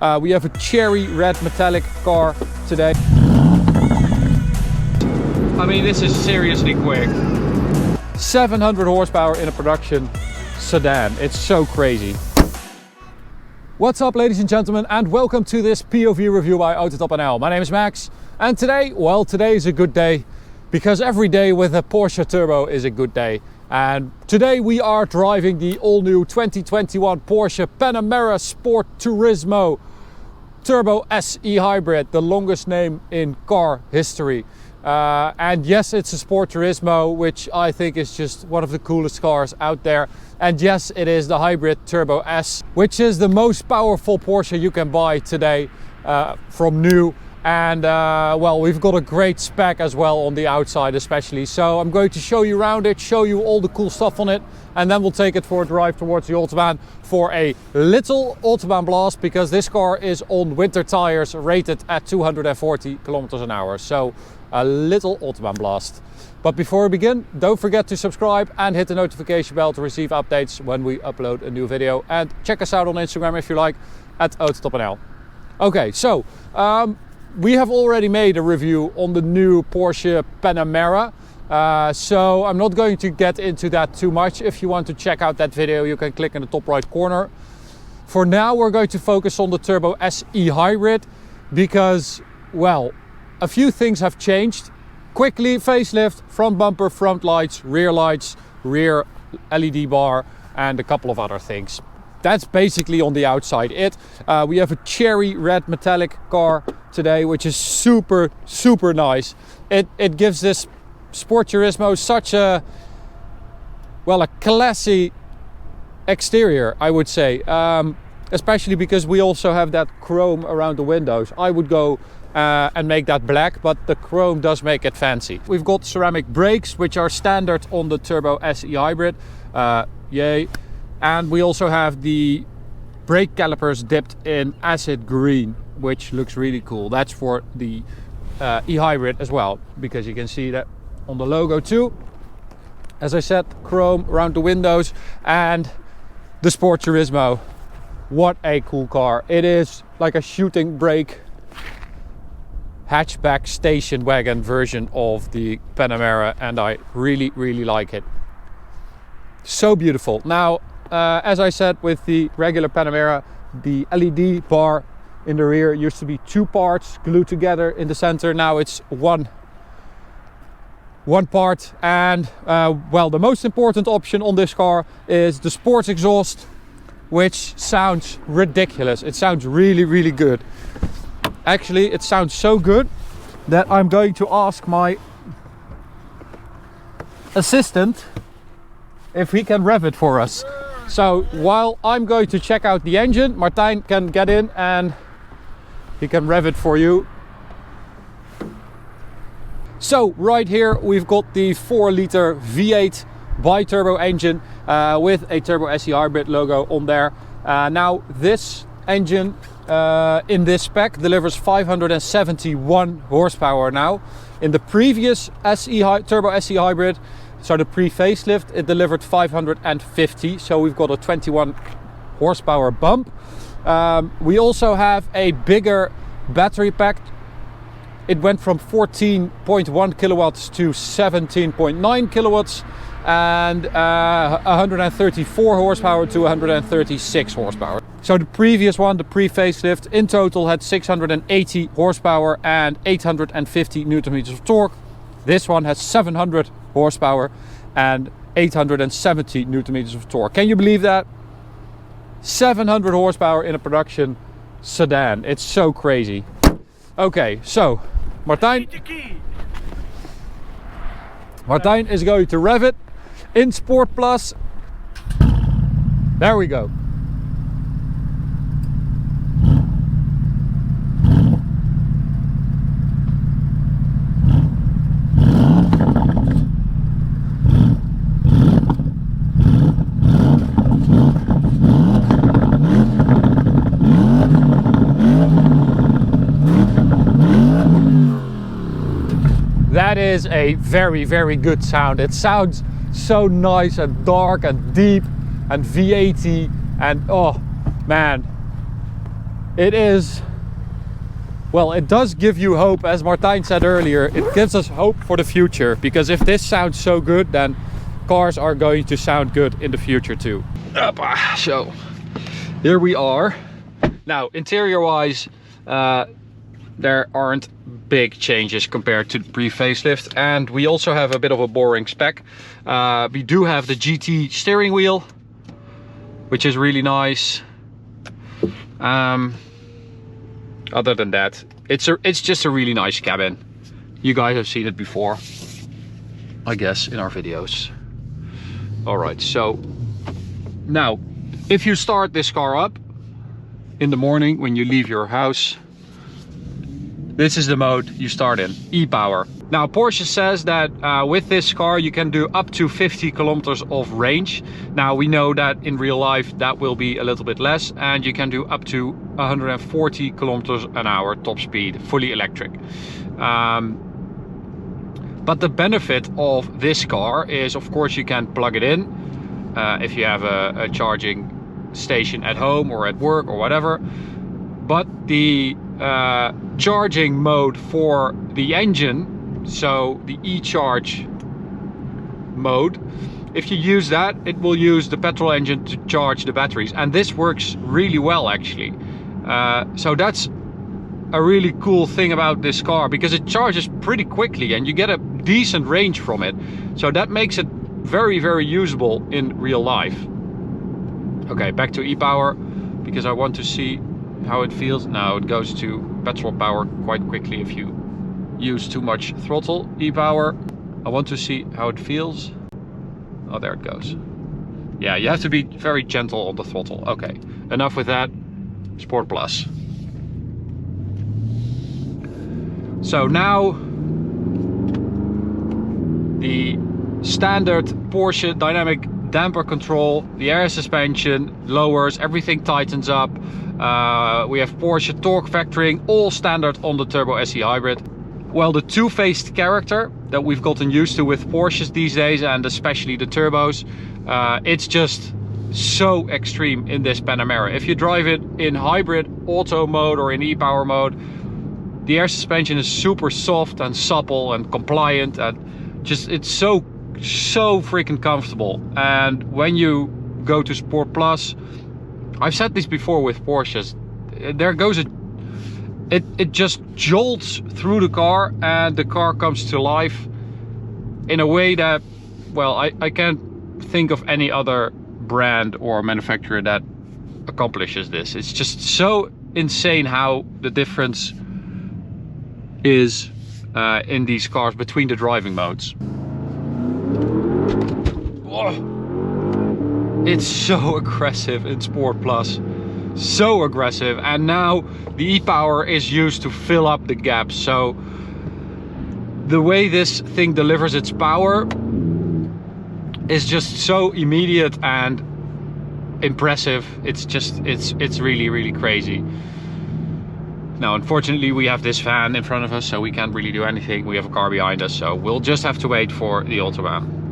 We have a cherry red metallic car today. I mean, this is seriously quick. 700 horsepower in a production sedan. It's so crazy. What's up, ladies and gentlemen, and welcome to this POV review by AutoTopNL. My name is Max, and today is a good day because every day with a Porsche Turbo is a good day. And today we are driving the all-new 2021 Porsche Panamera Sport Turismo Turbo SE Hybrid, the longest name in car history. And yes, it's a Sport Turismo, which I think is just one of the coolest cars out there. And yes, it is the Hybrid Turbo S, which is the most powerful Porsche you can buy today from new. And well, we've got a great spec as well on the outside especially. So I'm going to show you around it, show you all the cool stuff on it, and then we'll take it for a drive towards the Autobahn for a little Autobahn blast, because this car is on winter tires rated at 240 kilometers an hour. So a little Autobahn blast. But before we begin, don't forget to subscribe and hit the notification bell to receive updates when we upload a new video. And check us out on Instagram if you like, at AutoTopNL. Okay, so we have already made a review on the new Porsche Panamera. So I'm not going to get into that too much. If you want to check out that video, you can click in the top right corner. For now, we're going to focus on the Turbo SE Hybrid because, well, a few things have changed. Quickly, facelift, front bumper, front lights, rear LED bar, and a couple of other things. That's basically on the outside it. We have a cherry red metallic car today, which is super nice. It gives this Sport Turismo such a, well, a classy exterior, I would say. Especially because we also have that chrome around the windows. I would go and make that black, but the chrome does make it fancy. We've got ceramic brakes, which are standard on the Turbo SE Hybrid. Yay. And we also have the brake calipers dipped in acid green, which looks really cool. That's for the e-hybrid as well, because you can see that on the logo too. As I said, chrome around the windows and the Sport Turismo. What a cool car. It is like a shooting brake hatchback station wagon version of the Panamera, and I really like it. So beautiful. Now, as I said, with the regular Panamera, the LED bar in the rear used to be two parts glued together in the center. Now it's one part. And well, the most important option on this car is the sports exhaust, which sounds ridiculous. It sounds really good. Actually, it sounds so good that I'm going to ask my assistant if he can rev it for us. So while I'm going to check out the engine, Martijn can get in and he can rev it for you. So right here we've got the 4-liter V8 bi-turbo engine with a Turbo SE Hybrid logo on there. Now this engine in this spec delivers 571 horsepower now. In the previous Turbo SE Hybrid, so the pre-facelift, it delivered 550, so we've got a 21 horsepower bump. We also have a bigger battery pack. It went from 14.1 kilowatts to 17.9 kilowatts and 134 horsepower to 136 horsepower. So the previous one, the pre-facelift, in total had 680 horsepower and 850 newton meters of torque. This one has 700 horsepower and 870 newton meters of torque. Can you believe that? 700 horsepower in a production sedan. It's so crazy. Okay, so Martijn is going to rev it in Sport Plus. There we go. That is a very good sound. It sounds so nice and dark and deep and V80 and oh man, it is, well, it does give you hope. As Martijn said earlier, it gives us hope for the future, because if this sounds so good, then cars are going to sound good in the future too. So here we are. Now, interior wise, there aren't big changes compared to the pre-facelift, and we also have a bit of a boring spec. We do have the GT steering wheel, which is really nice. Other than that, it's just a really nice cabin. You guys have seen it before, I guess, in our videos. All right, so now if you start this car up in the morning when you leave your house, this is the mode you start in, e-power. Now, Porsche says that with this car you can do up to 50 kilometers of range. Now, we know that in real life that will be a little bit less, and you can do up to 140 kilometers an hour top speed, fully electric. But the benefit of this car is, of course, you can plug it in if you have a charging station at home or at work or whatever. But the charging mode for the engine, so the e-charge mode, if you use that, it will use the petrol engine to charge the batteries, and this works really well actually. So that's a really cool thing about this car, because it charges pretty quickly and you get a decent range from it, so that makes it very, very usable in real life. Okay, back to e-power, because I want to see how it feels. Now it goes to petrol power quite quickly if you use too much throttle. E-power, I want to see how it feels. Oh, there it goes. Yeah, you have to be very gentle on the throttle. Okay, enough with that. Sport Plus. So now the standard Porsche dynamic damper control, the air suspension lowers, everything tightens up. We have Porsche torque factoring, all standard on the Turbo SE Hybrid. Well, the two-faced character that we've gotten used to with Porsches these days, and especially the turbos, it's just so extreme in this Panamera. If you drive it in hybrid, auto mode, or in e-power mode, the air suspension is super soft and supple and compliant, and just it's so freaking comfortable. And when you go to Sport Plus, I've said this before with Porsches, there goes it just jolts through the car, and the car comes to life in a way that, well, I can't think of any other brand or manufacturer that accomplishes this. It's just so insane how the difference is in these cars between the driving modes. Oh, it's so aggressive in Sport Plus, so aggressive, and now the e-power is used to fill up the gaps. So the way this thing delivers its power is just so immediate and impressive. It's just it's really, really crazy. Now, unfortunately, we have this van in front of us, so we can't really do anything. We have a car behind us, so we'll just have to wait for the Autobahn.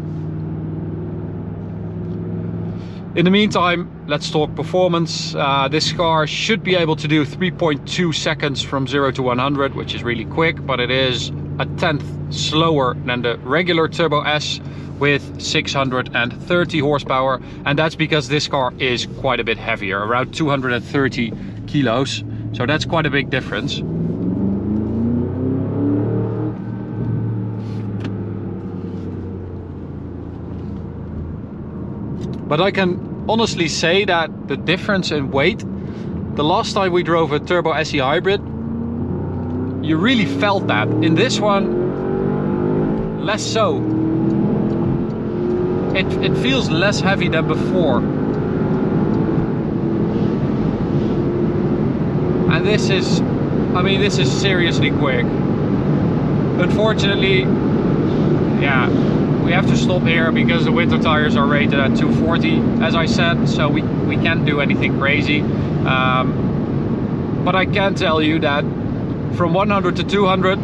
In the meantime, let's talk performance. This car should be able to do 3.2 seconds from 0 to 100, which is really quick, but it is a tenth slower than the regular Turbo S with 630 horsepower. And that's because this car is quite a bit heavier, around 230 kilos. So that's quite a big difference. But I can honestly say that the difference in weight, the last time we drove a Turbo SE Hybrid, you really felt that. In this one, less so. It feels less heavy than before. And this is, I mean, this is seriously quick. Unfortunately, yeah, we have to stop here because the winter tires are rated at 240, as I said, so we can't do anything crazy. But I can tell you that from 100 to 200,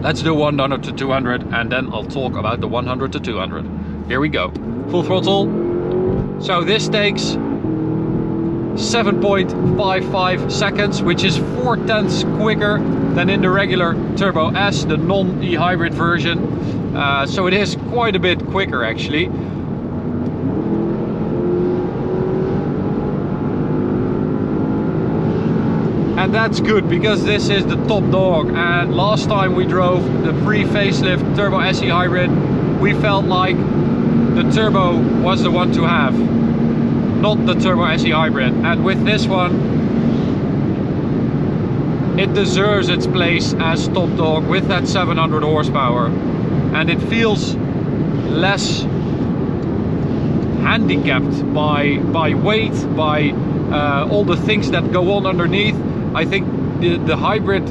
let's do 100 to 200, and then I'll talk about the 100 to 200. Here we go. Full throttle. So this takes 7.55 seconds, which is 4/10 quicker than in the regular Turbo S, the non-e-hybrid version. So it is quite a bit quicker actually. And that's good because this is the top dog, and last time we drove the pre-facelift Turbo SE hybrid, we felt like the Turbo was the one to have, not the Turbo SE hybrid. And with this one, it deserves its place as top dog with that 700 horsepower, and it feels less handicapped by weight, by all the things that go on underneath. I think the hybrid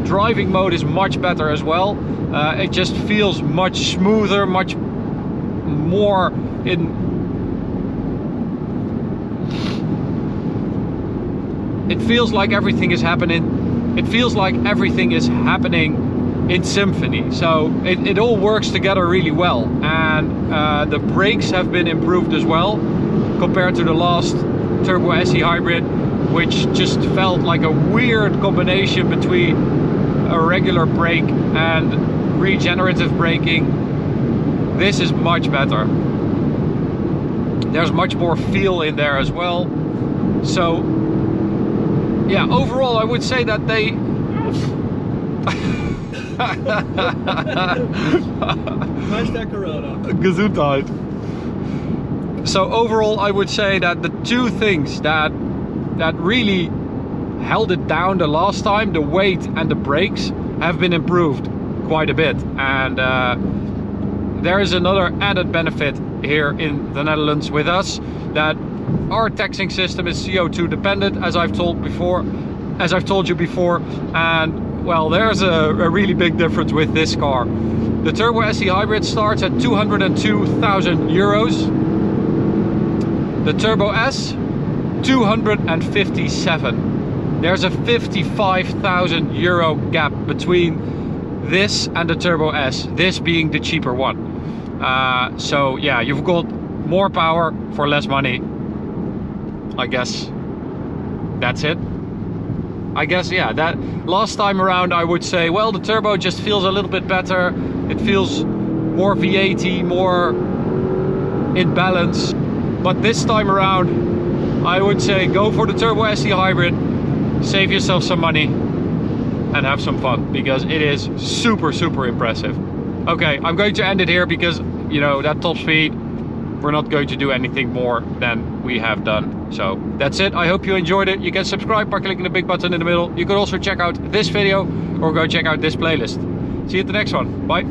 driving mode is much better as well. It just feels much smoother, much more in... It feels like everything is happening. It feels like everything is happening in symphony. So it all works together really well. And the brakes have been improved as well compared to the last Turbo SE hybrid, which just felt like a weird combination between a regular brake and regenerative braking. This is much better. There's much more feel in there as well. So yeah, overall I would say that they Gesundheit. So overall I would say that the two things that really held it down the last time, the weight and the brakes, have been improved quite a bit. And there is another added benefit here in the Netherlands with us, that our taxing system is CO2 dependent, as I've told you before. And well, there's a really big difference with this car. The Turbo SE hybrid starts at 202,000 euros. The Turbo S, 257. There's a 55,000 euro gap between this and the Turbo S, this being the cheaper one. So yeah, you've got more power for less money. I guess that's it. I guess, yeah, that last time around I would say, well, the Turbo just feels a little bit better. It feels more V8-y, more in balance. But this time around, I would say go for the Turbo SE hybrid, save yourself some money and have some fun, because it is super, super impressive. Okay, I'm going to end it here because, you know, that top speed, we're not going to do anything more than we have done. So that's it. I hope you enjoyed it. You can subscribe by clicking the big button in the middle. You can also check out this video or go check out this playlist. See you at the next one. Bye.